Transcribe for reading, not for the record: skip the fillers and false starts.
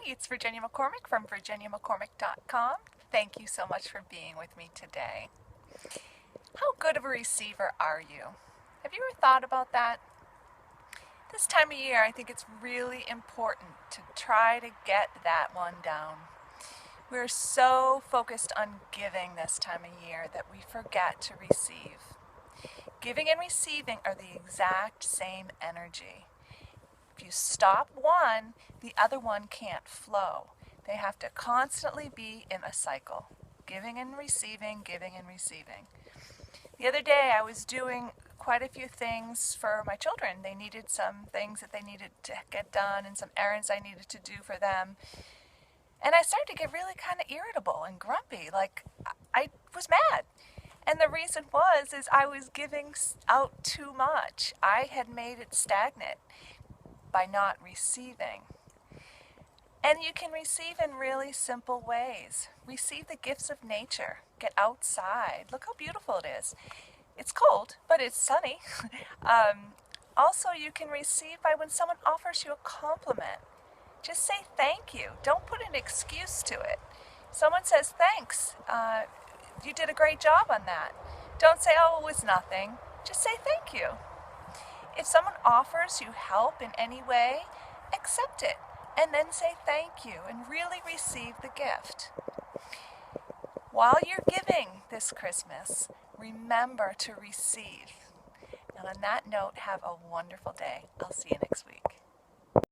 Hi, it's Virginia McCormick from virginiamccormick.com. Thank you so much for being with me today. How good of a receiver are you? Have you ever thought about that? This time of year, I think it's really important to try to get that one down. We're so focused on giving this time of year that we forget to receive. Giving and receiving are the exact same energy. If you stop one, the other one can't flow. They have to constantly be in a cycle. Giving and receiving, giving and receiving. The other day I was doing quite a few things for my children. They needed some things that they needed to get done and some errands I needed to do for them. And I started to get really kind of irritable and grumpy, like I was mad. And the reason is I was giving out too much. I had made it stagnant by not receiving. And you can receive in really simple ways. Receive the gifts of nature. Get outside. Look how beautiful it is. It's cold, but it's sunny. Also, you can receive by when someone offers you a compliment. Just say thank you. Don't put an excuse to it. Someone says thanks. You did a great job on that. Don't say, oh, it was nothing. Just say thank you. If someone offers you help in any way, accept it and then say thank you and really receive the gift. While you're giving this Christmas, remember to receive. And on that note, have a wonderful day. I'll see you next week.